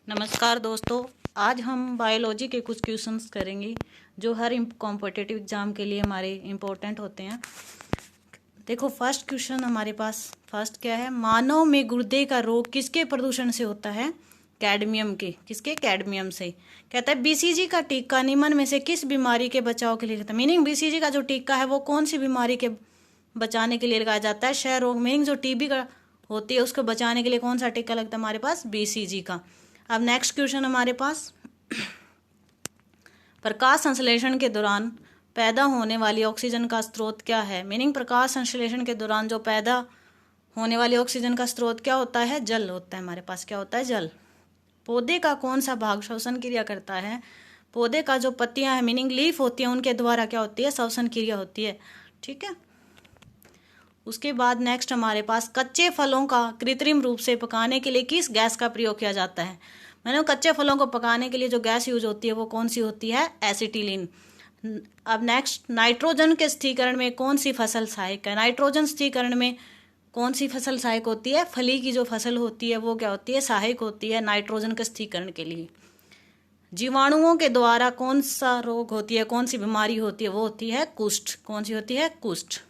नमस्कार दोस्तों, आज हम बायोलॉजी के कुछ क्वेश्चंस करेंगे जो हर कॉम्पिटिटिव एग्जाम के लिए हमारे इम्पोर्टेंट होते हैं। देखो, फर्स्ट क्वेश्चन हमारे पास फर्स्ट क्या है, मानव में गुर्दे का रोग किसके प्रदूषण से होता है? कैडमियम के। किसके? कैडमियम से। कहता है बीसीजी का टीका निम्न में से किस बीमारी के बचाव के लिए लगता है? मीनिंग बीसीजी का जो टीका है वो कौन सी बीमारी के बचाने के लिए लगाया जाता है? क्षय रोग। मीनिंग जो टीबी का होती है उसको बचाने के लिए कौन सा टीका लगता है हमारे पास? बीसीजी का। अब नेक्स्ट क्वेश्चन हमारे पास, प्रकाश संश्लेषण के दौरान पैदा होने वाली ऑक्सीजन का स्रोत क्या है? मीनिंग प्रकाश संश्लेषण के दौरान जो पैदा होने वाली ऑक्सीजन का स्रोत क्या होता है? जल होता है। हमारे पास क्या होता है? जल। पौधे का कौन सा भाग श्वसन क्रिया करता है? पौधे का जो पत्तियां हैं मीनिंग लीफ होती है उनके द्वारा क्या होती है? श्वसन क्रिया होती है। ठीक है। उसके बाद नेक्स्ट हमारे पास, कच्चे फलों का कृत्रिम रूप से पकाने के लिए किस गैस का प्रयोग किया जाता है? मैंने कच्चे फलों को पकाने के लिए जो गैस यूज होती है वो कौन सी होती है? एसिटिलीन। अब नेक्स्ट, नाइट्रोजन के स्थिरीकरण में कौन सी फसल सहायक है? नाइट्रोजन स्थिरीकरण में कौन सी फसल सहायक होती है? फली की जो फसल होती है वो क्या होती है? सहायक होती है नाइट्रोजन के स्थिरीकरण के लिए। जीवाणुओं के द्वारा कौन सा रोग होती है, कौन सी बीमारी होती है? वो होती है कुष्ठ। कौन सी होती है? कुष्ठ।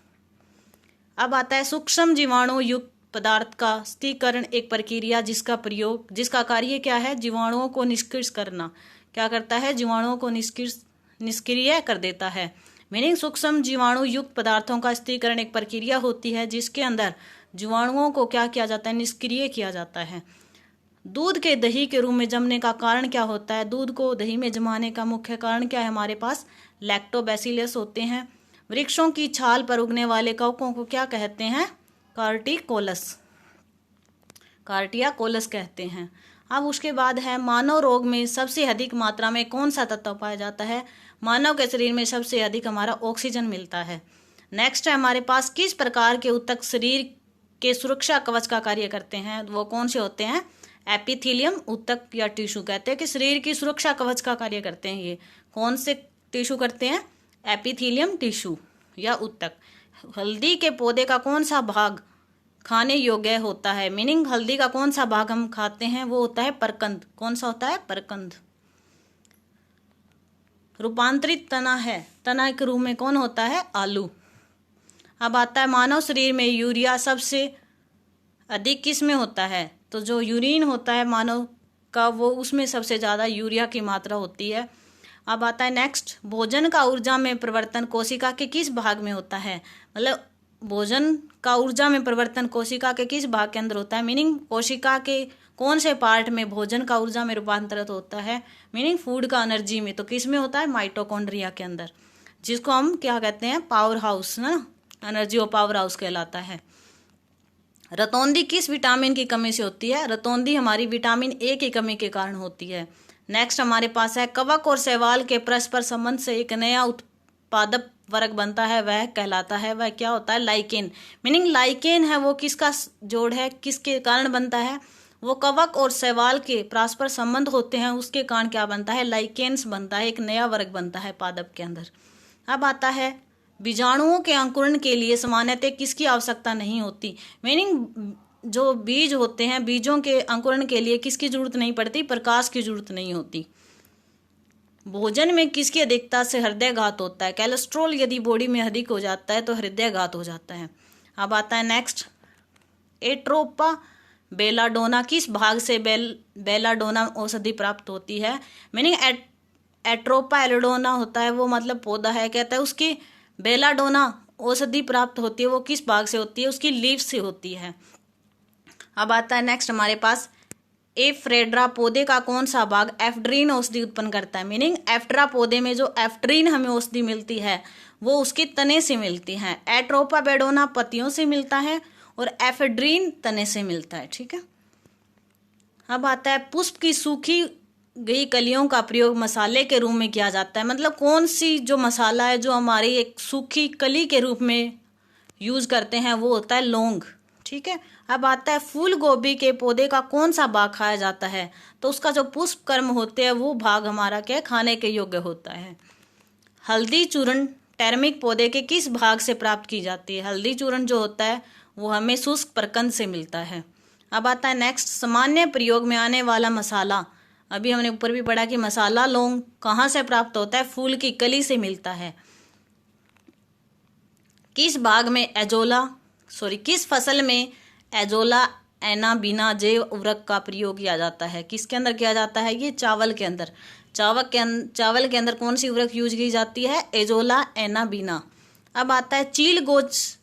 अब आता है, सूक्ष्म जीवाणु युक्त पदार्थ का स्थिरीकरण एक प्रक्रिया जिसका कार्य क्या है? जीवाणुओं को निष्क्रिय करना। क्या करता है? जीवाणुओं को निष्क्रिय कर देता है। मीनिंग सूक्ष्म जीवाणु युक्त पदार्थों का स्थिरीकरण एक प्रक्रिया होती है जिसके अंदर जीवाणुओं को क्या किया जाता है? निष्क्रिय किया जाता है। दूध के दही के रूप में जमने का कारण क्या होता है? दूध को दही में जमाने का मुख्य कारण क्या है हमारे पास? लैक्टोबैसिलस होते हैं। वृक्षों की छाल पर उगने वाले कवकों को क्या कहते हैं? कार्टिकोलस। कार्टियाकोलस कहते हैं। अब उसके बाद है, मानव रोग में सबसे अधिक मात्रा में कौन सा तत्व पाया जाता है? मानव के शरीर में सबसे अधिक हमारा ऑक्सीजन मिलता है। नेक्स्ट है हमारे पास, किस प्रकार के ऊतक शरीर के सुरक्षा कवच का कार्य करते हैं? वो कौन से होते हैं? एपिथेलियम ऊतक या टिश्यू। कहते हैं कि शरीर की सुरक्षा कवच का कार्य करते हैं। ये कौन से टिश्यू करते हैं? एपिथेलियम टिश्यू या ऊतक। हल्दी के पौधे का कौन सा भाग खाने योग्य होता है? मीनिंग हल्दी का कौन सा भाग हम खाते हैं? वो होता है परकंद। कौन सा होता है? परकंद। रूपांतरित तना है, तना के रूप में कौन होता है? आलू। अब आता है, मानव शरीर में यूरिया सबसे अधिक किस में होता है? तो जो यूरिन होता है मानव का वो उसमें सबसे ज़्यादा यूरिया की मात्रा होती है। अब आता है नेक्स्ट, भोजन का ऊर्जा में परिवर्तन कोशिका के किस भाग में होता है? मतलब भोजन का ऊर्जा में परिवर्तन कोशिका के किस भाग के अंदर होता है? मीनिंग कोशिका के कौन से पार्ट में भोजन का ऊर्जा में रूपांतरित होता है? मीनिंग फूड का एनर्जी में। तो किस में होता है? माइटोकॉन्ड्रिया के अंदर, जिसको हम क्या कहते हैं? पावर हाउस ना, एनर्जी और पावर हाउस कहलाता है। रतौंधी किस विटामिन की कमी से होती है? रतौंधी हमारी विटामिन ए की कमी के कारण होती है। नेक्स्ट हमारे पास है, कवक और शैवाल के परस्पर संबंध से एक नया उत्पादक वर्ग बनता है, वह कहलाता है, वह क्या होता है? लाइकेन। मीनिंग लाइकेन है वो किसका जोड़ है, किसके कारण बनता है? वो कवक और शैवाल के परस्पर संबंध होते हैं, उसके कारण क्या बनता है? लाइकेन्स बनता है, एक नया वर्ग बनता है पादप के अंदर। अब आता है, बीजाणुओं के अंकुरण के लिए सामान्यतः किसकी आवश्यकता नहीं होती? मीनिंग जो बीज होते हैं, बीजों के अंकुरण के लिए किसकी जरूरत नहीं पड़ती? प्रकाश की जरूरत नहीं होती। भोजन में किसकी अधिकता से हृदयघात होता है? कोलेस्ट्रॉल यदि बॉडी में अधिक हो जाता है तो हृदयघात हो जाता है। अब आता है नेक्स्ट, एट्रोपा बेलाडोना किस भाग से बेलाडोना औषधि प्राप्त होती है? मीनिंग एट्रोपा एलाडोना होता है वो मतलब पौधा है, कहता है उसकी बेलाडोना औषधि प्राप्त होती है, वो किस भाग से होती है? उसकी लीफ से होती है। अब आता है नेक्स्ट हमारे पास, एफ्रेड्रा पौधे का कौन सा भाग एफ्ड्रीन औषधि उत्पन्न करता है? मीनिंग एफ्ड्रा पौधे में जो एफ्ड्रीन हमें औषधि मिलती है वो उसके तने से मिलती है। एट्रोपा बेडोना पत्तियों से मिलता है और एफ्ड्रीन तने से मिलता है। ठीक है। अब आता है, पुष्प की सूखी गई कलियों का प्रयोग मसाले के रूप में किया जाता है। मतलब कौन सी जो मसाला है जो हमारी एक सूखी कली के रूप में यूज करते हैं वो होता है लौंग। ठीक है। अब आता है, फूल गोभी के पौधे का कौन सा भाग खाया जाता है? तो उसका जो पुष्प कर्म होते हैं वो भाग हमारा क्या खाने के योग्य होता है। हल्दी चूर्ण टर्मिक पौधे के किस भाग से प्राप्त की जाती है? हल्दी चूर्ण जो होता है वो हमें शुष्क प्रकंद से मिलता है। अब आता है नेक्स्ट, सामान्य प्रयोग में आने वाला मसाला अभी हमने ऊपर भी पढ़ा कि मसाला लौंग कहाँ से प्राप्त होता है, फूल की कली से मिलता है। किस फसल में एजोला एनाबीना जैव उर्वरक का प्रयोग किया जाता है? किसके अंदर किया जाता है? ये चावल के अंदर। चावल के अंदर कौन सी उर्वरक यूज की जाती है? Azolla anabaena. अब आता है चील गोज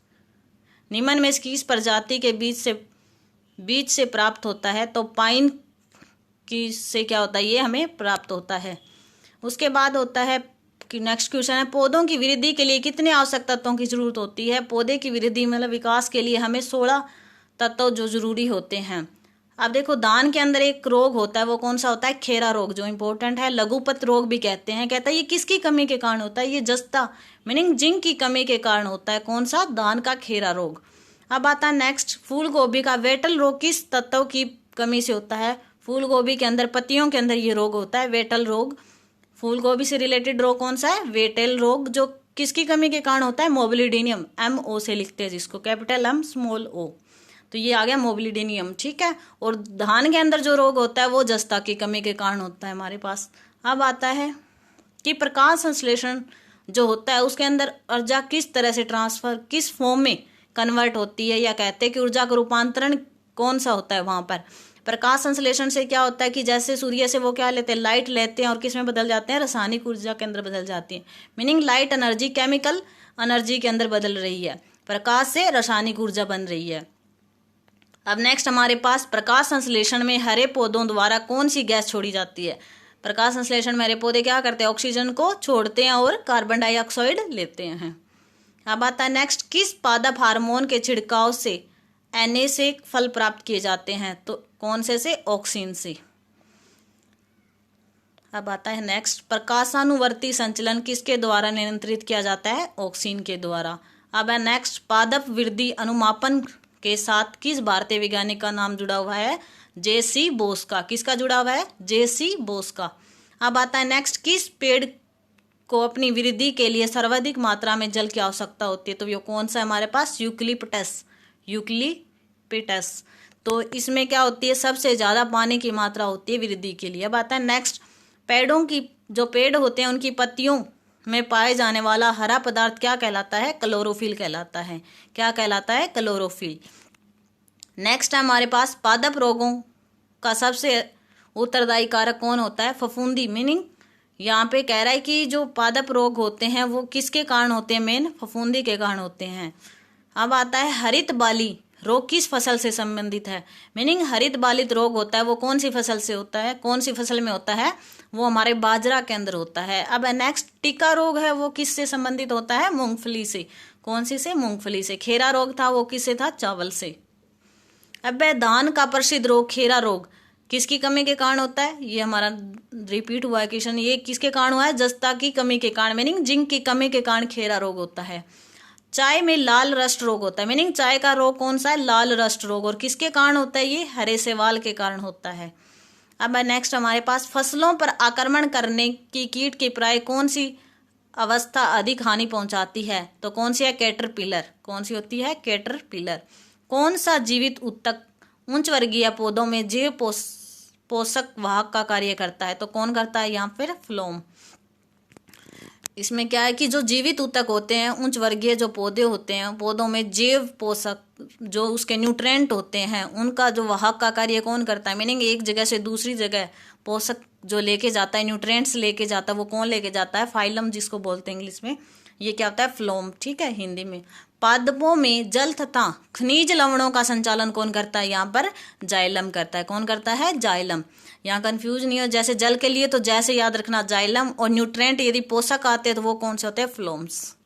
निम्न में किस प्रजाति के बीज से प्राप्त होता है? तो पाइन की से क्या होता है, ये हमें प्राप्त होता है। उसके बाद होता है कि नेक्स्ट क्वेश्चन है, पौधों की वृद्धि के लिए कितने आवश्यक तत्वों की जरूरत होती है? पौधे की वृद्धि मतलब विकास के लिए हमें 16 तत्व जो जरूरी होते हैं। अब देखो धान के अंदर एक रोग होता है, वो कौन सा होता है? खेरा रोग, जो इंपॉर्टेंट है। लघुपत रोग भी कहते हैं। कहता है ये किसकी कमी के कारण होता है? ये जस्ता मीनिंग जिंक की कमी के कारण होता है। कौन सा? धान का खेरा रोग। अब आता है नेक्स्ट, फूल गोभी का वेटल रोग किस तत्व की कमी से होता है? फूल गोभी के अंदर, पत्तियों के अंदर ये रोग होता है, वेटल रोग। फूल गोभी से रिलेटेड रोग कौन सा है? वेटल रोग, जो किसकी कमी के कारण होता है? मोबिलिडीनियम, MO से लिखते हैं जिसको, कैपिटल M स्मॉल O। तो ये आ गया मोबिलिडीनियम, ठीक है। और धान के अंदर जो रोग होता है वो जस्ता की कमी के कारण होता है हमारे पास। अब आता है कि प्रकाश संश्लेषण जो होता है उसके अंदर ऊर्जा किस तरह से ट्रांसफर, किस फॉर्म में कन्वर्ट होती है, या कहते हैं कि ऊर्जा का रूपांतरण कौन सा होता है वहां पर? प्रकाश संश्लेषण से क्या होता है कि जैसे सूर्य से वो क्या लेते हैं? लाइट लेते हैं और किस में बदल जाते हैं? रासायनिक ऊर्जा के अंदर बदल जाती है। Meaning light energy chemical energy के अंदर बदल रही है, प्रकाश से रासायनिक ऊर्जा बन रही है। अब नेक्स्ट हमारे पास प्रकाश संश्लेषण में हरे पौधों द्वारा कौन सी गैस छोड़ी जाती है? प्रकाश संश्लेषण में हरे पौधे क्या करते हैं? ऑक्सीजन को छोड़ते हैं और कार्बन डाइऑक्साइड लेते हैं। अब आता है नेक्स्ट, किस पादप हार्मोन के छिड़काव से Na से फल प्राप्त किए जाते हैं? तो कौन से? ऑक्सीन से। अब आता है नेक्स्ट, प्रकाशानुवर्ती संचलन किसके द्वारा नियंत्रित किया जाता है? ऑक्सीन के द्वारा। अब है नेक्स्ट, पादप वृद्धि अनुमापन के साथ किस भारतीय वैज्ञानिक का नाम जुड़ा हुआ है? J.C. बोस का। किसका जुड़ा हुआ है? J.C. बोस का। अब आता है नेक्स्ट, किस पेड़ को अपनी वृद्धि के लिए सर्वाधिक मात्रा में जल की आवश्यकता होती है? तो ये कौन सा है हमारे पास? यूकलिप्टस। तो इसमें क्या होती है? सबसे ज्यादा पानी की मात्रा होती है वृद्धि के लिए। अब आता है नेक्स्ट, पेड़ होते हैं उनकी पत्तियों में पाए जाने वाला हरा पदार्थ क्या कहलाता है? क्लोरोफिल कहलाता है। क्या कहलाता है? क्लोरोफिल। नेक्स्ट है हमारे पास, पादप रोगों का सबसे उत्तरदायी कारक कौन होता है? फफूंदी। मीनिंग यहाँ पे कह रहा है कि जो पादप रोग होते हैं वो किसके कारण होते हैं? मेन फफूंदी के कारण होते हैं। अब आता है, हरित बाली रोग किस फसल से संबंधित है? मीनिंग हरित बालित रोग होता है वो कौन सी फसल से होता है? कौन सी फसल में होता है? वो हमारे बाजरा के अंदर होता है। अब नेक्स्ट, टिक्का रोग है वो किससे संबंधित होता है? मूंगफली से। कौन सी से? मूंगफली से। खेरा रोग था वो किससे था? चावल से। अब धान का प्रसिद्ध रोग खेरा रोग किसकी कमी के कारण होता है? ये हमारा रिपीट हुआ है क्वेश्चन। ये किसके कारण हुआ है? जस्ता की कमी के कारण, मीनिंग जिंक की कमी के कारण खेरा रोग होता है। चाय में लाल रस्ट रोग होता है। मीनिंग चाय का रोग कौन सा है? लाल रस्ट रोग। और किसके कारण होता है? ये हरे शैवाल के कारण होता है। अब नेक्स्ट हमारे पास, फसलों पर आक्रमण करने की कीट की प्राय कौन सी अवस्था अधिक हानि पहुंचाती है? तो कौन सी है? कैटरपिलर। कौन सी होती है? कैटरपिलर। कौन सा जीवित ऊतक उच्च वर्गीय पौधों में जैव पोषक वाहक का कार्य करता है? तो कौन करता है? यहाँ फिर फ्लोम। इसमें क्या है कि जो जीवित ऊतक होते हैं, उच्च वर्गीय जो पौधे होते हैं, पौधों में जैव पोषक जो उसके न्यूट्रेंट होते हैं उनका जो वाहक का कार्य कौन करता है? मीनिंग एक जगह से दूसरी जगह पोषक जो लेके जाता है, न्यूट्रेंट्स लेके जाता है, वो कौन लेके जाता है? फाइलम जिसको बोलते हैं इंग्लिश में। ये क्या होता है? फ्लोम, ठीक है, हिंदी में। पादपों में जल तथा खनिज लवणों का संचालन कौन करता है? यहाँ पर जाइलम करता है। कौन करता है? जाइलम। यहाँ कंफ्यूज नहीं हो, जैसे जल के लिए तो जैसे याद रखना जाइलम, और न्यूट्रेंट यदि पोषक आते हैं तो वो कौन से होते हैं? फ्लोम्स।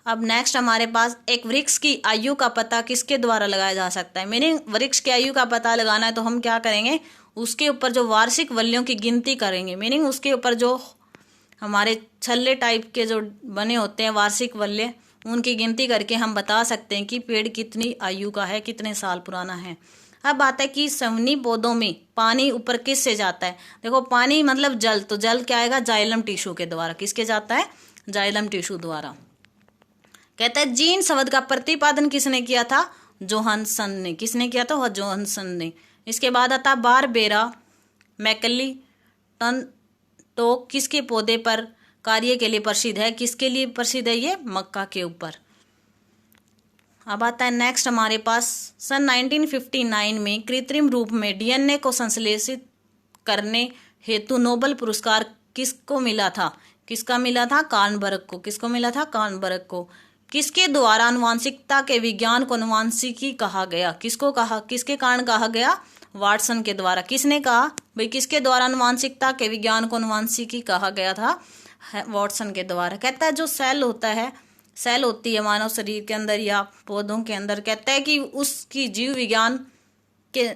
अब नेक्स्ट हमारे पास, एक वृक्ष की आयु का पता किसके द्वारा लगाया जा सकता है? मीनिंग वृक्ष की आयु का पता लगाना है तो हम क्या करेंगे? उसके ऊपर जो वार्षिक वल्लियों की गिनती करेंगे। मीनिंग उसके ऊपर जो हमारे छल्ले टाइप के जो बने होते हैं वार्षिक वल्ले, उनकी गिनती करके हम बता सकते हैं कि पेड़ कितनी आयु का है, कितने साल पुराना है। अब बात है कि सवनी पौधों में पानी ऊपर किससे जाता है? देखो पानी मतलब जल, तो जल क्या आएगा? जाइलम टिश्यू के द्वारा। किसके जाता है? जाइलम टिश्यू द्वारा। कहता है जीन शब्द का प्रतिपादन किसने किया था? जोहानसन ने। किसने किया था? जोहानसन ने। इसके बाद आता बारबेरा, मैकली, टोक किसके पौधे पर कार्य के लिए प्रसिद्ध है? किसके लिए प्रसिद्ध है ये? मक्का के ऊपर। अब आता है नेक्स्ट हमारे पास, सन 1959 में कृत्रिम रूप में डीएनए को संश्लेषित करने हेतु नोबेल पुरस्कार किसको मिला था? किसका मिला था? कार्नबर्ग को। किसको मिला था? कार्नबर्ग को। किसके द्वारा आनुवांशिकता के विज्ञान को आनुवांशिकी कहा गया? किसको कहा? किसके कारण कहा गया? वाटसन के द्वारा। किसने कहा भाई किसके द्वारा आनुवांशिकता के विज्ञान को आनुवांशिकी कहा गया था? वाटसन के द्वारा। कहता है जो सेल होता है, सेल होती है मानव शरीर के अंदर या पौधों के अंदर, कहता है कि उसकी जीव विज्ञान के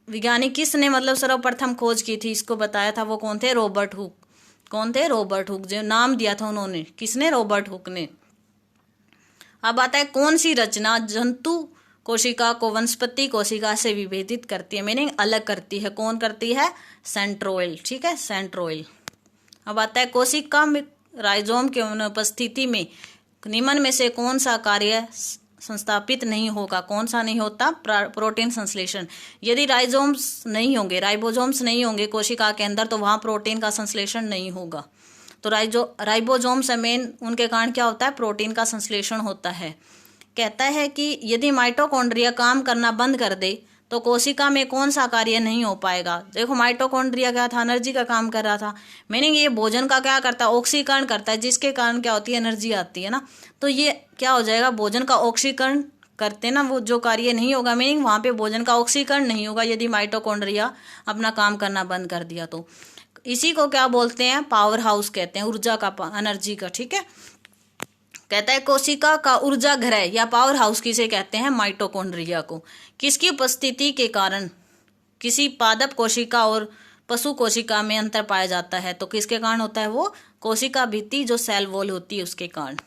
वैज्ञानिक किसने मतलब सर्वप्रथम खोज की थी, इसको बताया था, वो कौन थे? Robert Hooke. कौन थे? Robert Hooke. जो नाम दिया था उन्होंने, किसने? रॉबर्ट हुक ने। अब आता है कौन सी रचना जंतु कोशिका को वनस्पति कोशिका से विभेदित करती है, मीनिंग अलग करती है? कौन करती है? सेंट्रोइल। ठीक है, सेंट्रोइल। अब आता है कोशिका में राइजोम के अनुपस्थिति में निम्न में से कौन सा कार्य संस्थापित नहीं होगा? कौन सा नहीं होता? प्रोटीन संश्लेषण। यदि राइजोम्स नहीं होंगे, राइबोसोम्स नहीं होंगे कोशिका के अंदर, तो वहां प्रोटीन का संश्लेषण नहीं होगा। तो राइबोसोम्स मेन उनके कारण क्या होता है? प्रोटीन का संश्लेषण होता है। कहता है कि यदि माइटोकॉन्ड्रिया काम करना बंद कर दे तो कोशिका में कौन सा कार्य नहीं हो पाएगा? देखो माइटोकॉन्ड्रिया क्या था? एनर्जी का काम कर रहा था, मीनिंग ये भोजन का क्या करता है? ऑक्सीकरण करता है, जिसके कारण क्या होती है? एनर्जी आती है ना। तो ये क्या हो जाएगा? भोजन का ऑक्सीकरण करते ना, वो जो कार्य नहीं होगा, मीनिंग वहां पे भोजन का ऑक्सीकरण नहीं होगा यदि माइटोकॉन्ड्रिया अपना काम करना बंद कर दिया तो। इसी को क्या बोलते हैं? पावर हाउस कहते हैं, ऊर्जा का, एनर्जी का। ठीक है, कहता है कोशिका का ऊर्जा गृह या पावर हाउस किसे कहते हैं? माइटोकॉन्ड्रिया को। किसकी उपस्थिति के कारण किसी पादप कोशिका और पशु कोशिका में अंतर पाया जाता है? तो किसके कारण होता है वो? कोशिका भित्ति जो सेल वॉल होती है उसके कारण।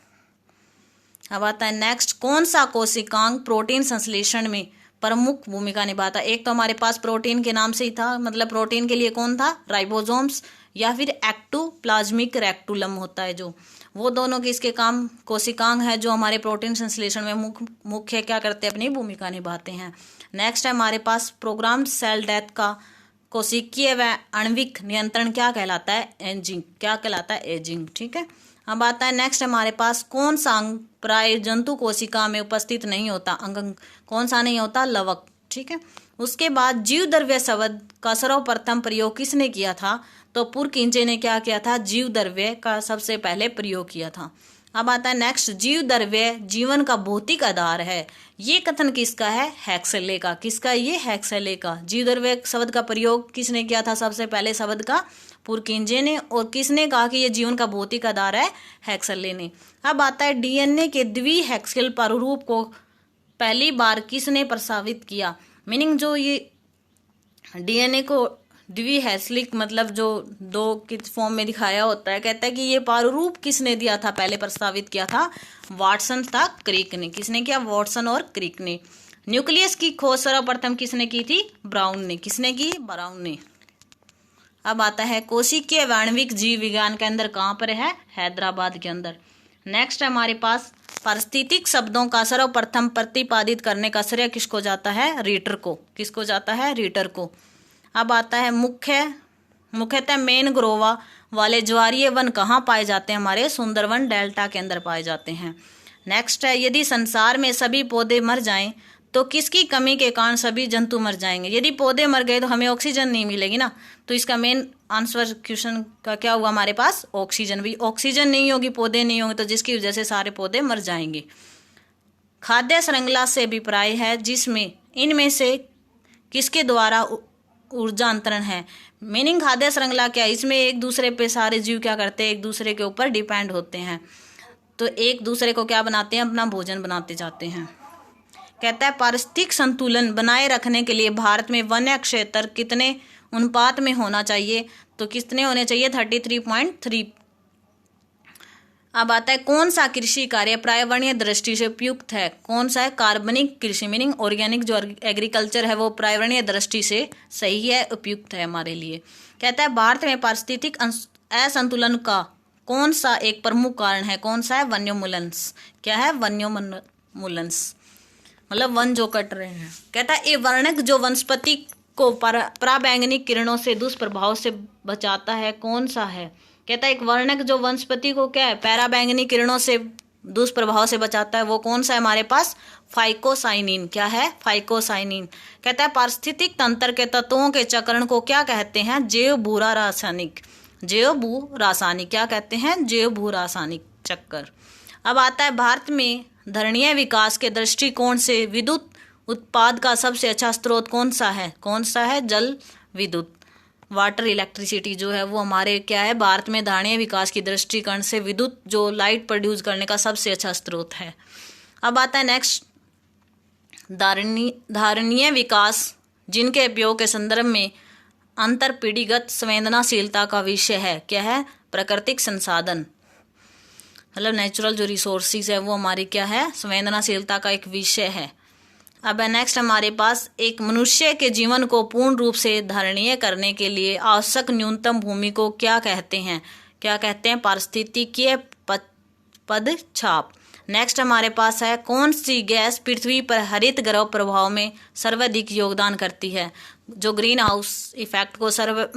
अब आता है नेक्स्ट, कौन सा कोशिकांग प्रोटीन संश्लेषण में प्रमुख भूमिका निभाता? एक तो हमारे पास प्रोटीन के नाम से ही था, मतलब प्रोटीन के लिए कौन था? राइबोसोम्स या फिर एक्टोप्लाज्मिक रेक्टुलम होता है जो, वो दोनों किसके काम? कोशिकांग है जो हमारे प्रोटीन संश्लेषण में मुख्य क्या करते हैं? अपनी भूमिका निभाते हैं। नेक्स्ट है हमारे पास प्रोग्राम्ड सेल डेथ का कोशिकीय व आणविक नियंत्रण क्या कहलाता है? एजिंग। क्या कहलाता है? एजिंग। ठीक है, अब आता है नेक्स्ट हमारे पास कौन सा अंग प्राय जंतु कोशिका में उपस्थित नहीं होता? अंग कौन सा नहीं होता? लवक। ठीक है, उसके बाद जीव द्रव्य शब्द का सर्वप्रथम प्रयोग किसने किया था? तो पुरकिंचे ने क्या किया था? जीव द्रव्य का सबसे पहले प्रयोग किया था। अब आता है नेक्स्ट, जीव द्रव्य जीवन का भौतिक आधार है, ये कथन किसका है? हैक्सले का। किसका? ये हैक्सले का। जीव द्रव्य शब्द का प्रयोग किसने किया था सबसे पहले? शब्द का पुरकिंजे ने। और किसने कहा कि ये जीवन का भौतिक आधार है? हैक्सले ने। अब आता है डीएनए के द्विहेक्सियल प्रारूप को पहली बार किसने प्रस्तावित किया? मीनिंग जो ये डीएनए को द्विहेक्सिक मतलब जो दो के फॉर्म में दिखाया होता है, कहता है कि ये प्रारूप किसने दिया था? पहले प्रस्तावित किया था वाटसन था क्रिक ने। किसने किया? वाटसन और क्रिक ने। न्यूक्लियस की खोज सर्वप्रथम किसने की थी? ब्राउन ने। किसने की? ब्राउन ने। अब आता है कोशिकीय आणविक जीव विज्ञान के अंदर कहाँ पर है? हैदराबाद के अंदर। नेक्स्ट है हमारे पास पारिस्थितिक शब्दों का सर्वप्रथम प्रतिपादित करने का श्रेय किसको जाता है? रीटर को। किसको जाता है? रीटर को। अब आता है मुख्यतः मैनग्रोव वाले ज्वारीय वन कहाँ पाए जाते हैं? हमारे सुंदरवन डेल्टा के अंदर पाए जाते हैं। नेक्स्ट है यदि संसार में सभी पौधे मर जाएं तो किसकी कमी के कारण सभी जंतु मर जाएंगे? यदि पौधे मर गए तो हमें ऑक्सीजन नहीं मिलेगी ना, तो इसका मेन आंसर क्वेश्चन का क्या हुआ हमारे पास? ऑक्सीजन। भी ऑक्सीजन नहीं होगी, पौधे नहीं होंगे, तो जिसकी वजह से सारे पौधे मर जाएंगे। खाद्य श्रृंखला से अभिप्राय है जिसमें इनमें से किसके द्वारा ऊर्जा अंतरण है? मीनिंग खाद्य श्रृंखला क्या है? इसमें एक दूसरे पे सारे जीव क्या करते हैं? एक दूसरे के ऊपर डिपेंड होते हैं, तो एक दूसरे को क्या बनाते हैं? अपना भोजन बनाते जाते हैं। कहता है पारिस्थितिक संतुलन बनाए रखने के लिए भारत में वन्य क्षेत्र कितने अनुपात में होना चाहिए? तो कितने होने चाहिए? 33.3। अब आता है कौन सा कृषि कार्य पर्यावरणीय दृष्टि से उपयुक्त है? कौन सा है? कार्बनिक कृषि, मीनिंग ऑर्गेनिक जो एग्रीकल्चर है वो पर्यावरणीय दृष्टि से सही है, उपयुक्त है हमारे लिए। कहता है भारत में पारिस्थितिक असंतुलन का कौन सा एक प्रमुख कारण है? कौन सा है? वन्योन्मूलन। क्या है? वन्योन्मूलन, मतलब वन जो कट रहे हैं। कहता है ये वर्णक जो वनस्पति को पराबैंगनी किरणों से दुष्प्रभाव से बचाता है, कौन सा है? कहता है एक वर्णक जो वनस्पति को क्या है, पराबैंगनी किरणों से दुष्प्रभाव से बचाता है, वो कौन सा है हमारे पास? फाइकोसाइनिन। क्या है? फाइकोसाइनिन। कहता है पारिस्थितिक तंत्र के तत्वों के चक्रण को क्या कहते हैं? जैव भू रासायनिक। जैव भू रासायनिक क्या कहते हैं? जैव भू रासायनिक चक्कर। अब आता है भारत में धरणीय विकास के दृष्टिकोण से विद्युत उत्पाद का सबसे अच्छा स्रोत कौन सा है? कौन सा है? जल विद्युत, वाटर इलेक्ट्रिसिटी जो है वो हमारे क्या है, भारत में धरणीय विकास की दृष्टिकोण से विद्युत जो लाइट प्रोड्यूस करने का सबसे अच्छा स्रोत है। अब आता है नेक्स्ट, धारणीय विकास जिनके उपयोग के संदर्भ में अंतरपीढ़ीगत संवेदनाशीलता का विषय है। क्या है? प्राकृतिक संसाधन, मतलब नेचुरल जो रिसोर्सेज है वो हमारी क्या है, संवेदनाशीलता का एक विषय है। अब नेक्स्ट हमारे पास एक मनुष्य के जीवन को पूर्ण रूप से धारणीय करने के लिए आवश्यक न्यूनतम भूमि को क्या कहते हैं? क्या कहते हैं? पारिस्थितिकीय पदछाप। नेक्स्ट हमारे पास है कौन सी गैस पृथ्वी पर हरित गृह प्रभाव में सर्वाधिक योगदान करती है? जो ग्रीन हाउस इफेक्ट को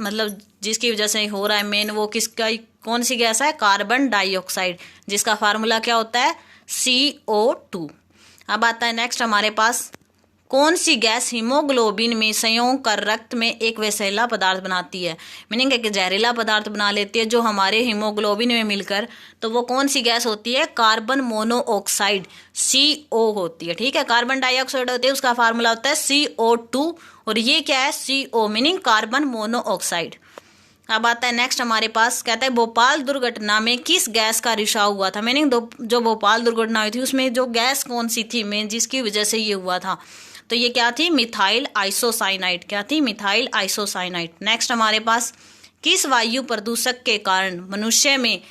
मतलब जिसकी वजह से हो रहा है मेन, वो किसका, कौन सी गैस है? कार्बन डाइऑक्साइड, जिसका फार्मूला क्या होता है? CO2। अब आता है नेक्स्ट हमारे पास कौन सी गैस हीमोग्लोबिन में संयोग कर रक्त में एक विषैला पदार्थ बनाती है? मीनिंग एक जहरीला पदार्थ बना लेती है जो हमारे हीमोग्लोबिन में मिलकर, तो वो कौन सी गैस होती है? कार्बन मोनोऑक्साइड, CO होती है। ठीक है, कार्बन डाइऑक्साइड होती है, उसका फार्मूला होता है CO2, और ये क्या है? CO meaning carbon monoxide. अब आता है नेक्स्ट हमारे पास, कहता है भोपाल दुर्घटना में किस गैस का रिसाव हुआ था? मीनिंग जो भोपाल दुर्घटना हुई थी उसमें जो गैस कौन सी थी मेन, जिसकी वजह से ये हुआ था? तो ये क्या थी? Methyl isocyanide. क्या थी? Methyl isocyanide. नेक्स्ट हमारे पास किस वायु प्रदूषक के कारण मनुष्य में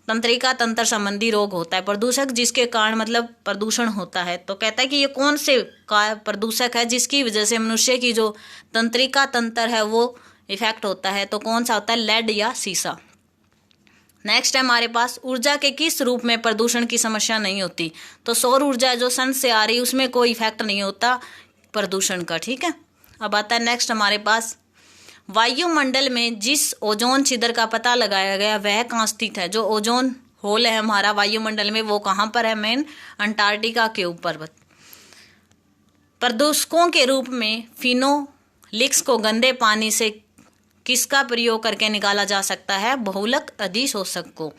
तंत्रिका तंत्र संबंधी रोग होता है? प्रदूषक जिसके कारण मतलब प्रदूषण होता है, तो कहता है कि ये कौन से प्रदूषक है जिसकी वजह से मनुष्य की जो तंत्रिका तंत्र है वो इफेक्ट होता है? तो कौन सा होता है? लेड या सीसा। नेक्स्ट है हमारे पास ऊर्जा के किस रूप में प्रदूषण की समस्या नहीं होती? तो सौर ऊर्जा जो सन से आ रही उसमें कोई इफेक्ट नहीं होता प्रदूषण का। ठीक है, अब आता है नेक्स्ट हमारे पास वायुमंडल में जिस ओजोन छिद्र का पता लगाया गया वह कहाँ स्थित है? जो ओजोन होल है हमारा वायुमंडल में वो कहाँ पर है? मेन अंटार्कटिका के ऊपर। प्रदूषकों के रूप में फिनोलिक्स को गंदे पानी से किसका प्रयोग करके निकाला जा सकता है? बहुलक अधिशोषक को।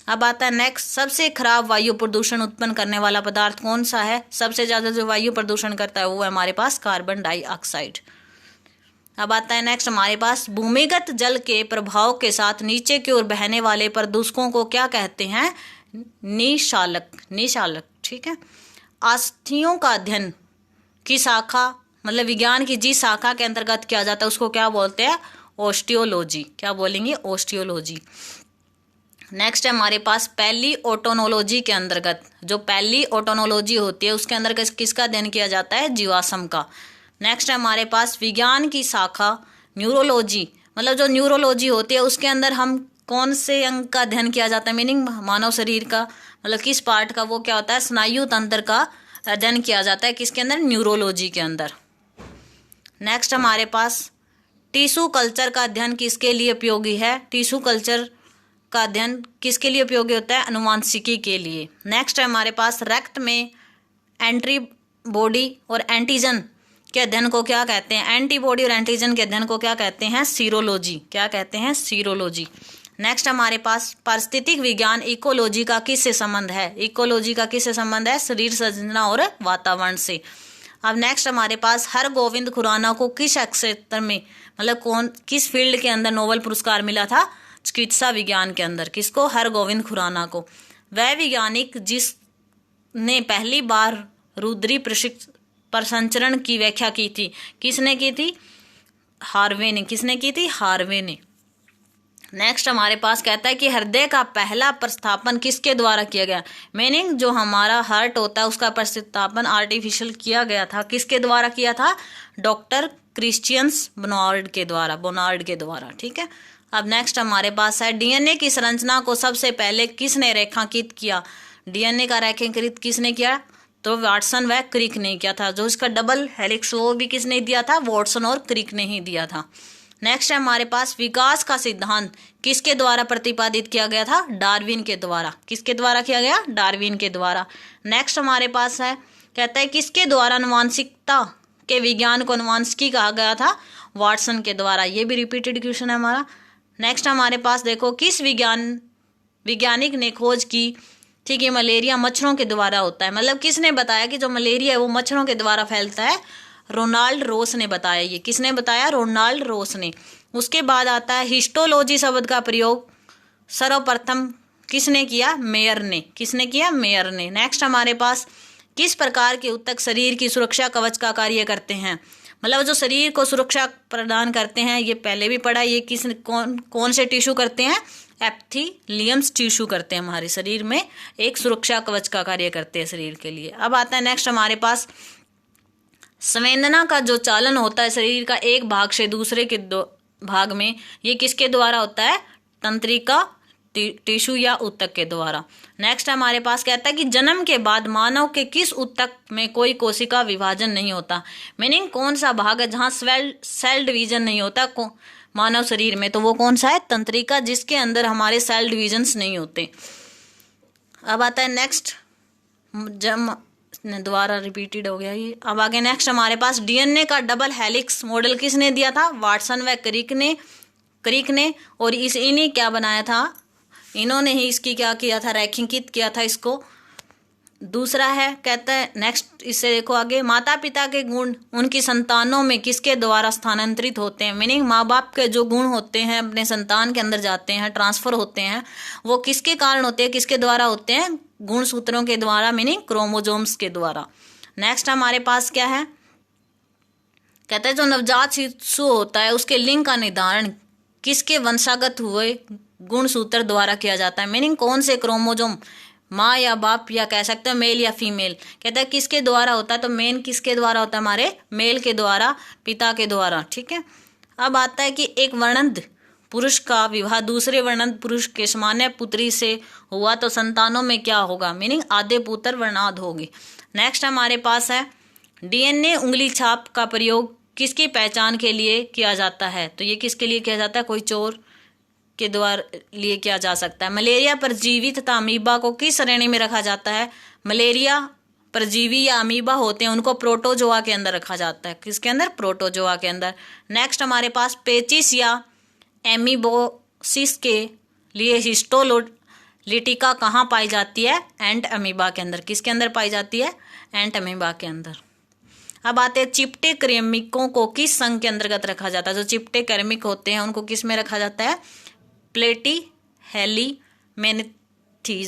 अब आता है नेक्स्ट, सबसे खराब वायु प्रदूषण उत्पन्न करने वाला पदार्थ कौन सा है? सबसे ज्यादा जो वायु प्रदूषण करता है वो है हमारे पास कार्बन डाइऑक्साइड। अब आता है नेक्स्ट हमारे पास भूमिगत जल के प्रभाव के साथ नीचे की ओर बहने वाले प्रदूषकों को क्या कहते हैं? निशालक। निशालक। ठीक है, अस्थियों का अध्ययन की शाखा मतलब विज्ञान की जिस शाखा के अंतर्गत किया जाता है उसको क्या बोलते हैं? ओस्टियोलॉजी। क्या बोलेंगे? ओस्टियोलॉजी। नेक्स्ट है हमारे पास पहली ऑटोनोलॉजी के अंतर्गत, जो पहली ऑटोनोलॉजी होती है उसके अंदर किसका अध्ययन किया जाता है? जीवाश्म का। नेक्स्ट है हमारे पास विज्ञान की शाखा न्यूरोलॉजी, मतलब जो न्यूरोलॉजी होती है उसके अंदर हम कौन से अंग का अध्ययन किया जाता है? मीनिंग मानव शरीर का मतलब किस पार्ट का, वो क्या होता है? स्नायु तंत्र का अध्ययन किया जाता है किसके अंदर? न्यूरोलॉजी के अंदर। नेक्स्ट हमारे पास टिश्यू कल्चर का अध्ययन किसके लिए उपयोगी है? टिश्यू कल्चर का अध्ययन किसके लिए उपयोगी होता है? अनुवांशिकी के लिए। नेक्स्ट है हमारे पास रक्त में एंटीबॉडी और एंटीजन के अध्ययन को क्या कहते हैं? एंटीबॉडी और एंटीजन के अध्ययन को क्या कहते हैं? सीरोलॉजी। क्या कहते हैं? सीरोलॉजी। नेक्स्ट हमारे पास पारिस्थितिक विज्ञान इकोलॉजी का किससे संबंध है? इकोलॉजी का किससे संबंध है? शरीर संरचना और वातावरण से। अब नेक्स्ट हमारे पास हरगोविंद खुराना को किस क्षेत्र में मतलब किस फील्ड के अंदर नोबेल पुरस्कार मिला था? चिकित्सा विज्ञान के अंदर। किसको? हरगोविंद खुराना को। वह वैज्ञानिक जिसने पहली बार रुद्री प्रसंचरण की व्याख्या की थी, किसने की थी? हार्वे ने। किसने की थी? हार्वे ने। नेक्स्ट हमारे पास कहता है कि हृदय का पहला प्रतिस्थापन किसके द्वारा किया गया? मीनिंग जो हमारा हार्ट होता है उसका प्रतिस्थापन आर्टिफिशियल किया गया था, किसके द्वारा किया था? डॉक्टर क्रिश्चियंस बोनार्ड के द्वारा। ठीक है, अब नेक्स्ट हमारे पास है डीएनए की संरचना को सबसे पहले किसने रेखांकित किया? डीएनए का रेखांकित किसने किया? तो वाटसन व क्रिक ने किया था। जो इसका डबल हेलिक्स वो भी किसने दिया था, वाटसन और क्रिक ने ही दिया था। नेक्स्ट है हमारे पास विकास का सिद्धांत किसके द्वारा प्रतिपादित किया गया था, डार्विन के द्वारा। किसके द्वारा किया गया, डार्विन के द्वारा। नेक्स्ट हमारे पास है, कहता है किसके द्वारा अनुवांशिकता के विज्ञान को अनुवांशिकी कहा गया था, वाटसन के द्वारा। ये भी रिपीटेड क्वेश्चन है हमारा। नेक्स्ट हमारे पास देखो, किस वैज्ञानिक ने खोज की थी कि मलेरिया मच्छरों के द्वारा होता है। मतलब किसने बताया कि जो मलेरिया है वो मच्छरों के द्वारा फैलता है, रोनाल्ड रोस ने बताया। ये किसने बताया, रोनाल्ड रोस ने। उसके बाद आता है हिस्टोलॉजी शब्द का प्रयोग सर्वप्रथम किसने किया, मेयर ने। किसने किया, मेयर ने। नेक्स्ट हमारे पास, किस प्रकार के ऊतक शरीर की सुरक्षा कवच का कार्य करते हैं। मतलब जो शरीर को सुरक्षा प्रदान करते हैं, ये पहले भी पढ़ा। ये कौन से टिश्यू करते हैं, एपिथेलियम्स टिश्यू करते हैं हमारे शरीर में, एक सुरक्षा कवच का कार्य करते हैं शरीर के लिए। अब आता है नेक्स्ट हमारे पास, संवेदना का जो चालन होता है शरीर का एक भाग से दूसरे के भाग में, ये किसके द्वारा होता है, तंत्रिका टिश्यू या ऊतक के द्वारा। नेक्स्ट हमारे पास कहता है कि जन्म के बाद मानव के किस ऊतक में कोई कोशिका विभाजन नहीं होता। मीनिंग कौन सा भाग है जहां सेल डिवीजन नहीं होता मानव शरीर में, तो वो कौन सा है, तंत्रिका, जिसके अंदर हमारे सेल डिवीजन्स नहीं होते। अब आता है नेक्स्ट, दोबारा रिपीटेड हो गया ये। अब आगे नेक्स्ट हमारे पास, डीएनए का डबल हेलिक्स मॉडल किसने दिया था, वाटसन व क्रिक ने। और इन्हीं क्या बनाया था, इन्होंने ही इसकी क्या किया था, रेखीकृत किया था इसको। दूसरा है, कहता है नेक्स्ट, इससे देखो आगे, माता पिता के गुण उनकी संतानों में किसके द्वारा स्थानांतरित होते हैं। मीनिंग माँ बाप के जो गुण होते हैं अपने संतान के अंदर जाते हैं, ट्रांसफर होते हैं, वो किसके कारण होते हैं, किसके द्वारा होते हैं, गुणसूत्रों के द्वारा, मीनिंग क्रोमोजोम्स के द्वारा। नेक्स्ट हमारे पास क्या है, कहता है जो नवजात शिशु होता है उसके लिंग का निर्धारण किसके वंशागत हुए गुणसूत्र द्वारा किया जाता है। मीनिंग कौन से क्रोमोजोम, माँ या बाप या कह सकते हो मेल या फीमेल, कहता है किसके द्वारा होता है, तो मेन किसके द्वारा होता है, हमारे मेल के द्वारा, पिता के द्वारा। ठीक है। अब आता है कि एक वर्णद पुरुष का विवाह दूसरे वर्णद पुरुष के सामान्य पुत्री से हुआ तो संतानों में क्या होगा, मीनिंग आधे पुत्र वर्णाद होगी। नेक्स्ट हमारे पास है, डीएनए उंगली छाप का प्रयोग किसकी पहचान के लिए किया जाता है, तो ये किसके लिए किया जाता है, कोई चोर के द्वारा लिए किया जा सकता है। मलेरिया परजीवी तथा अमीबा को किस श्रेणी में रखा जाता है, मलेरिया परजीवी या अमीबा होते हैं उनको प्रोटोजोआ के अंदर रखा जाता है। किसके अंदर, प्रोटोजोआ के अंदर। नेक्स्ट हमारे पास, पेचिस या एमीबोसिस के लिए हिस्टोलिटिका कहाँ पाई जाती है, एंट अमीबा के अंदर। किसके अंदर पाई जाती है, एंट अमीबा के अंदर। अब आते हैं, चिपटे क्रमिकों को किस संघ के अंतर्गत रखा जाता है। जो चिपटे क्रमिक होते हैं उनको किस में रखा जाता है, प्लेटी हेलिमेंथीज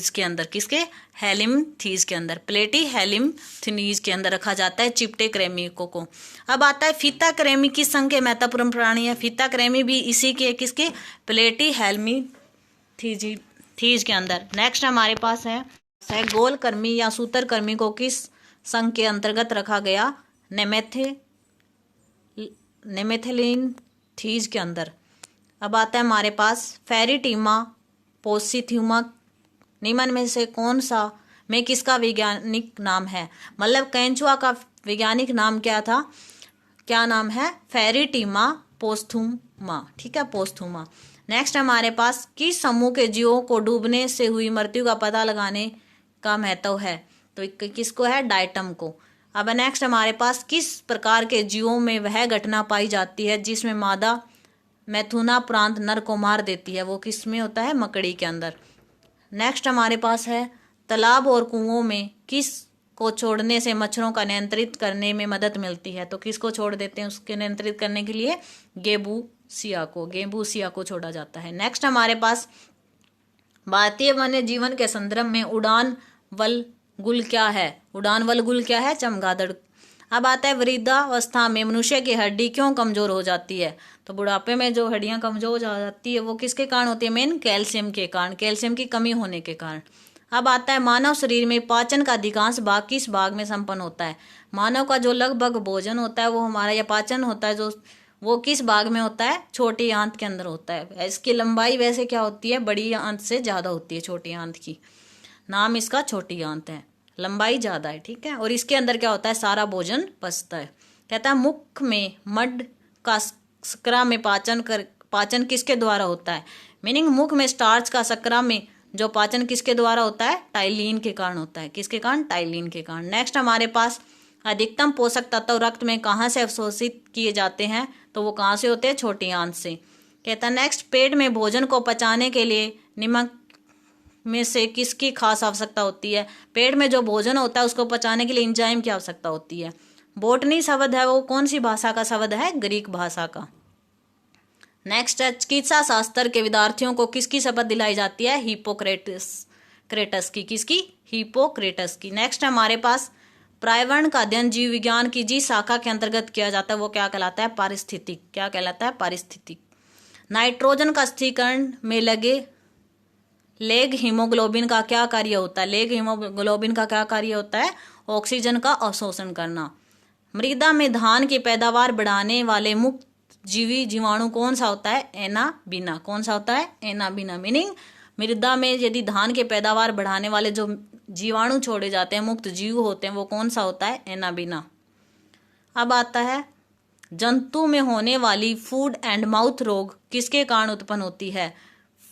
के अंदर। किसके, हेलिमथीज के अंदर, प्लेटी हेलिमथीज के अंदर रखा जाता है चिपटे क्रमिकों को। अब आता है, फीता क्रमी किस संघ के महत्वपूर्ण प्राणी है, फीता क्रमी भी इसी के, किसके, प्लेटी हेलिमथीज के अंदर। नेक्स्ट हमारे पास है गोल कर्मी या सूत्र कर्मी को किस संघ के अंतर्गत रखा गया, नेमेथिलीन थीज के अंदर। अब आता है हमारे पास, फेरिटीमा पोसिथ्यूमा निम्न में से कौन सा में किसका वैज्ञानिक नाम है। मतलब कैंचुआ का वैज्ञानिक नाम क्या था, क्या नाम है, फेरिटीमा पोस्थुमा। ठीक है, पोस्थुमा। नेक्स्ट हमारे पास, किस समूह के जीवों को डूबने से हुई मृत्यु का पता लगाने का महत्व है, तो किसको है, डाइटम को। अब नेक्स्ट हमारे पास, किस प्रकार के जीवों में वह घटना पाई जाती है जिसमें मादा मैथुना प्रांत नर को मार देती है, वो किस में होता है, मकड़ी के अंदर। नेक्स्ट हमारे पास है, तालाब और कुओं में किस को छोड़ने से मच्छरों का नियंत्रित करने में मदद मिलती है, तो किसको छोड़ देते हैं उसके नियंत्रित करने के लिए, गेबूसिया को छोड़ा जाता है। नेक्स्ट हमारे पास, भारतीय वन्य जीवन के संदर्भ में उड़ान वल गुल क्या है, उड़ान वल गुल क्या है, चमगादड़। अब आता है, वृद्धावस्था में मनुष्य की हड्डी क्यों कमजोर हो जाती है, तो बुढ़ापे में जो हड्डियां कमजोर हो जाती है वो किसके कारण होती है, मेन कैल्शियम के कारण, कैल्शियम की कमी होने के कारण। अब आता है, मानव शरीर में पाचन का अधिकांश भाग किस भाग में संपन्न होता है। मानव का जो लगभग भोजन होता है वो हमारा, या पाचन होता है जो, वो किस भाग में होता है, छोटी आंत के अंदर होता है। इसकी लंबाई वैसे क्या होती है, बड़ी आंत से ज्यादा होती है छोटी आंत की, नाम इसका छोटी आंत है। लंबाई ज़्यादा है, ठीक है। और इसके अंदर क्या होता है, सारा भोजन पचता है। कहता है मुख में मड का शर्करा में पाचन किसके द्वारा होता है, मीनिंग मुख में स्टार्च का शर्करा में जो पाचन किसके द्वारा होता है, टाइलिन के कारण होता है। किसके कारण, टाइलिन के कारण। नेक्स्ट हमारे पास अधिकतम पोषक तत्व रक्त में कहाँ से अवशोषित किए जाते हैं, तो वो कहाँ से होते हैं, छोटी आंत से। कहता है नेक्स्ट, पेट में भोजन को पचाने के लिए निम्न में से किसकी खास आवश्यकता होती है। पेट में जो भोजन होता है उसको पचाने के लिए एंजाइम की आवश्यकता होती है। बोटनी शब्द है वो कौन सी भाषा का शब्द है, ग्रीक भाषा का। नेक्स्ट है, चिकित्सा शास्त्र के विद्यार्थियों को किसकी शपथ दिलाई जाती है, हिप्पोक्रेटस की। किसकी, हिप्पोक्रेटस की। नेक्स्ट हमारे पास पर्यावरण का अध्ययन जीव विज्ञान की जिस शाखा के अंतर्गत किया जाता है वो क्या कहलाता है, पारिस्थितिक। क्या कहलाता है, पारिस्थितिक। नाइट्रोजन का स्थिरीकरण में लेग हीमोग्लोबिन का क्या कार्य होता है, लेग हीमोग्लोबिन का क्या कार्य होता है, ऑक्सीजन का अवशोषण करना। मृदा में धान की पैदावार बढ़ाने वाले मुक्त जीवी जीवाणु कौन सा होता है, एनाबीना। कौन सा होता है, एनाबीना। मीनिंग मृदा में यदि धान की पैदावार बढ़ाने वाले जो जीवाणु छोड़े जाते हैं, मुक्त जीव होते हैं, वो कौन सा होता है, एनाबीना। अब आता है, जंतु में होने वाली फूड एंड माउथ रोग किसके कारण उत्पन्न होती है,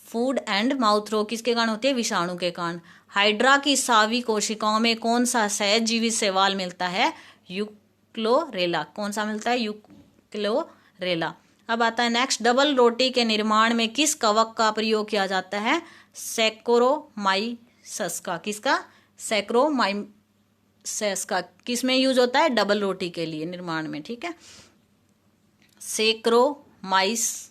फूड एंड माउथ रोग किसके कारण होती है, विषाणु के कारण। हाइड्रा की सावी कोशिकाओं में कौन सा सहज जीवी शैवाल मिलता है, यूक्लोरेला। कौन सा मिलता है, यूक्लोरेला। अब आता है नेक्स्ट, डबल रोटी के निर्माण में किस कवक का प्रयोग किया जाता है, सैक्रोमाइसस का। किसका, सैक्रोमाइसस का। किस में यूज होता है, डबल रोटी के लिए निर्माण में, ठीक है। सैक्रोमाइसस,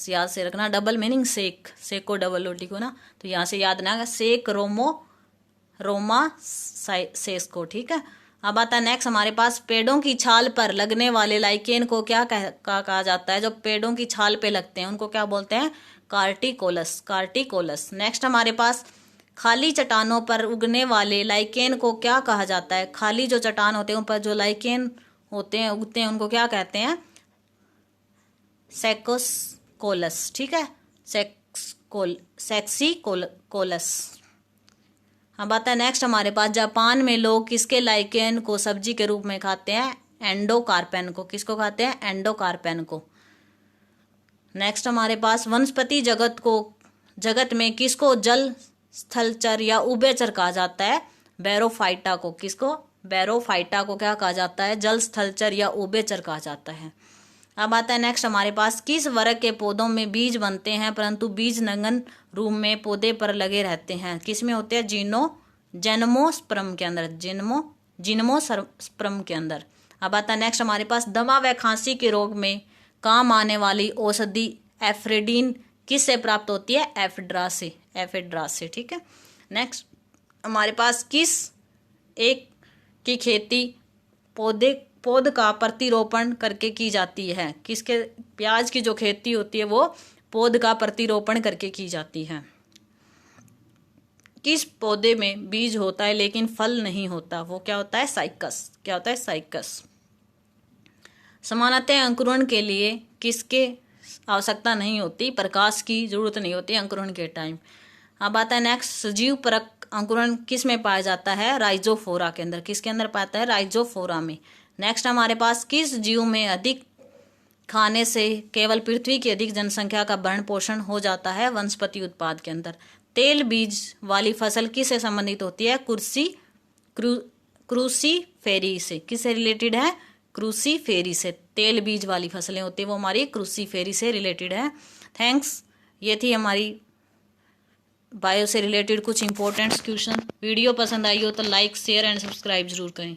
याद से रखना, डबल मीनिंग सेक को डबल रोटी को ना, तो यहाँ से याद ना, सेक रोमा सेस को, ठीक है। अब आता है नेक्स्ट हमारे पास, पेड़ों की छाल पर लगने वाले लाइकेन को क्या कहा जाता है, जो पेड़ों की छाल पे लगते हैं उनको क्या बोलते हैं, कार्टिकोलस। नेक्स्ट हमारे पास, खाली चट्टानों पर उगने वाले लाइकेन को क्या कहा जाता है, खाली जो चट्टान होते हैं उन पर जो लाइकेन होते हैं, उगते हैं, उनको क्या कहते हैं, सेक्सिकोलस, ठीक है, सेक्सिकोलस। अब आता है नेक्स्ट हमारे पास, जापान में लोग किसके लाइकेन को सब्जी के रूप में खाते हैं, एंडोकार्पेन को। किसको खाते हैं, एंडोकार्पेन को। नेक्स्ट हमारे पास, वनस्पति जगत में किसको जल स्थलचर या उभयचर कहा जाता है, बैरोफाइटा को। किसको, बैरोफाइटा को क्या कहा जाता है, जल स्थलचर या उभयचर कहा जाता है। अब आता है नेक्स्ट हमारे पास, किस वर्ग के पौधों में बीज बनते हैं परंतु बीज नगन रूप में पौधे पर लगे रहते हैं, किस में होते हैं, जिम्नोस्पर्म के अंदर, जिम्नोस्पर्म के अंदर। अब आता है नेक्स्ट हमारे पास, दमा व खांसी के रोग में काम आने वाली औषधि एफ्रेडिन किससे प्राप्त होती है, एफेड्रा से, ठीक है। नेक्स्ट हमारे पास, किस एक की खेती पौध का प्रतिरोपण करके की जाती है, किसके, प्याज की जो खेती होती है वो पौध का प्रतिरोपण करके की जाती है। किस पौधे में बीज होता है लेकिन फल नहीं होता, वो क्या होता है, साइकस। क्या होता है, साइकस। सामान्यतः अंकुरण के लिए किसके आवश्यकता नहीं होती, प्रकाश की जरूरत नहीं होती अंकुरण के टाइम। अब आता है नेक्स्ट, सजीव परक अंकुरण किस में पाया जाता है, राइजोफोरा के अंदर। किसके अंदर पाता है, राइजोफोरा में। नेक्स्ट हमारे पास, किस जीव में अधिक खाने से केवल पृथ्वी की अधिक जनसंख्या का भरण पोषण हो जाता है, वनस्पति उत्पाद के अंदर। तेल बीज वाली फसल किससे संबंधित होती है, क्रूसीफेरी से। किससे रिलेटेड है, क्रूसीफेरी से। तेल बीज वाली फसलें होती है वो हमारी क्रूसीफेरी से रिलेटेड है। थैंक्स, ये थी हमारी बायो से रिलेटेड कुछ इंपॉर्टेंट क्वेश्चन। वीडियो पसंद आई हो तो लाइक, शेयर एंड सब्सक्राइब जरूर करें।